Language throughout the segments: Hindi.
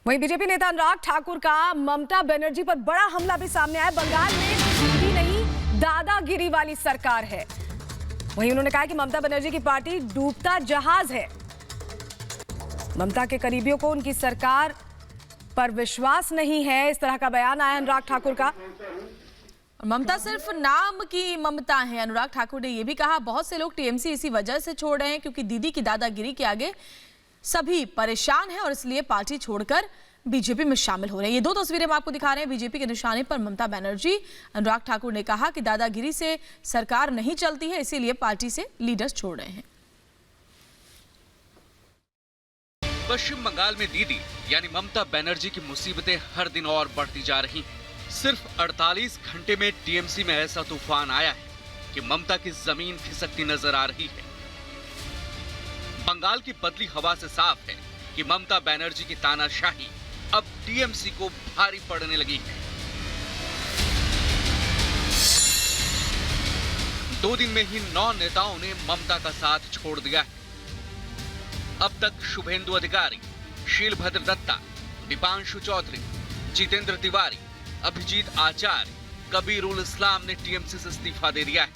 वहीं बीजेपी नेता अनुराग ठाकुर का ममता बनर्जी पर बड़ा हमला भी सामने आया। बंगाल में दीदी नहीं दादागिरी वाली सरकार है। वहीं उन्होंने कहा कि ममता बनर्जी की पार्टी डूबता जहाज है। ममता के करीबियों को उनकी सरकार पर विश्वास नहीं है, इस तरह का बयान आया अनुराग ठाकुर का। ममता सिर्फ नाम की ममता है। अनुराग ठाकुर ने यह भी कहा बहुत से लोग टीएमसी इसी वजह से छोड़ रहे हैं क्योंकि दीदी की दादागिरी के आगे सभी परेशान हैं और इसलिए पार्टी छोड़कर बीजेपी में शामिल हो रहे हैं। ये दो तस्वीरें हम आपको दिखा रहे हैं बीजेपी के निशाने पर ममता बनर्जी। अनुराग ठाकुर ने कहा कि दादागिरी से सरकार नहीं चलती है, इसीलिए पार्टी से लीडर्स छोड़ रहे हैं। पश्चिम बंगाल में दीदी यानी ममता बनर्जी की मुसीबतें हर दिन और बढ़ती जा रही हैं। सिर्फ 48 घंटे में टीएमसी में ऐसा तूफान आया है कि ममता की जमीन खिसकती नजर आ रही है। बंगाल की बदली हवा से साफ है कि ममता बनर्जी की तानाशाही अब टीएमसी को भारी पड़ने लगी है। 2 दिन में ही 9 नेताओं ने ममता का साथ छोड़ दिया है। अब तक शुभेंदु अधिकारी, शीलभद्र दत्ता, दीपांशु चौधरी, जितेंद्र तिवारी, अभिजीत आचार्य, कबीर उल इस्लाम ने टीएमसी से इस्तीफा दे दिया है।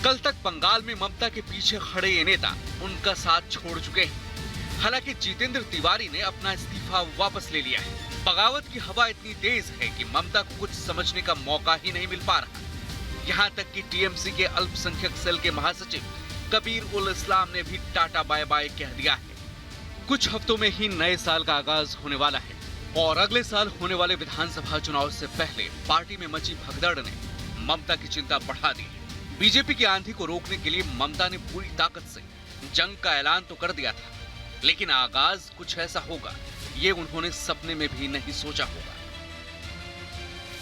कल तक बंगाल में ममता के पीछे खड़े ये नेता उनका साथ छोड़ चुके हैं। हालांकि जितेंद्र तिवारी ने अपना इस्तीफा वापस ले लिया है। बगावत की हवा इतनी तेज है कि ममता को कुछ समझने का मौका ही नहीं मिल पा रहा। यहाँ तक कि टीएमसी के अल्पसंख्यक सेल के महासचिव कबीर उल इस्लाम ने भी टाटा बाय बाय कह दिया है। कुछ हफ्तों में ही नए साल का आगाज होने वाला है और अगले साल होने वाले विधानसभा चुनाव से पहले पार्टी में मची भगदड़ ने ममता की चिंता बढ़ा दी है। बीजेपी की आंधी को रोकने के लिए ममता ने पूरी ताकत से जंग का ऐलान तो कर दिया था, लेकिन आगाज कुछ ऐसा होगा ये उन्होंने सपने में भी नहीं सोचा होगा।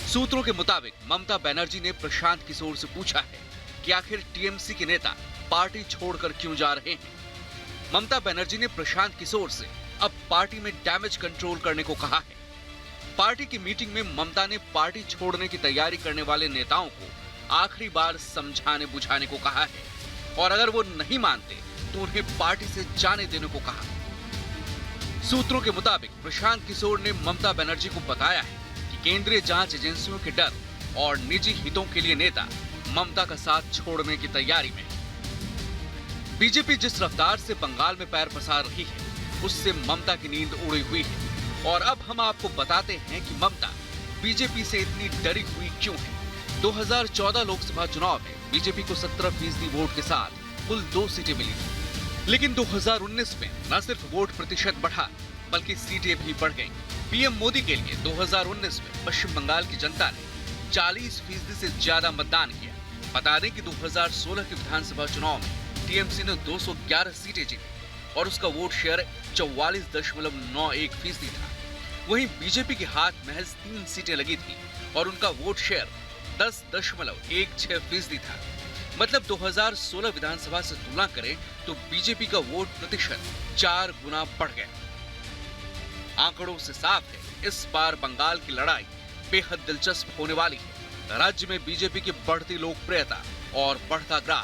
सूत्रों के मुताबिक ममता बनर्जी ने प्रशांत किशोर से पूछा है कि आखिर टीएमसी के नेता पार्टी छोड़कर क्यों जा रहे हैं। ममता बनर्जी ने प्रशांत किशोर से अब पार्टी में डैमेज कंट्रोल करने को कहा है। पार्टी की मीटिंग में ममता ने पार्टी छोड़ने की तैयारी करने वाले नेताओं को आखिरी बार समझाने बुझाने को कहा है और अगर वो नहीं मानते तो उन्हें पार्टी से जाने देने को कहा। सूत्रों के मुताबिक प्रशांत किशोर ने ममता बनर्जी को बताया है कि केंद्रीय जांच एजेंसियों के डर और निजी हितों के लिए नेता ममता का साथ छोड़ने की तैयारी में। बीजेपी जिस रफ्तार से बंगाल में पैर पसार रही है उससे ममता की नींद उड़ी हुई है और अब हम आपको बताते हैं कि ममता बीजेपी से इतनी डरी हुई क्यों है। 2014 लोकसभा चुनाव में बीजेपी को 17% वोट के साथ कुल 2 सीटें मिली थी, लेकिन 2019 में न सिर्फ वोट प्रतिशत बढ़ा बल्कि सीटें भी बढ़ गईं। पीएम मोदी के लिए 2019 में पश्चिम बंगाल की जनता ने 40% से ज्यादा मतदान किया। बता दें कि 2016 के विधानसभा चुनाव में टीएमसी ने 211 सीटें जीती और उसका वोट शेयर 44.91% था। वहीं बीजेपी के हाथ महज 3 सीटें लगी थी और उनका वोट शेयर 10.16% था। मतलब 2016 विधानसभा से तुलना करें तो बीजेपी का वोट प्रतिशत 4 गुना बढ़ गया। आंकड़ों से साफ है इस बार बंगाल की लड़ाई बेहद दिलचस्प होने वाली है। राज्य में बीजेपी की बढ़ती लोकप्रियता और बढ़ता ग्राफ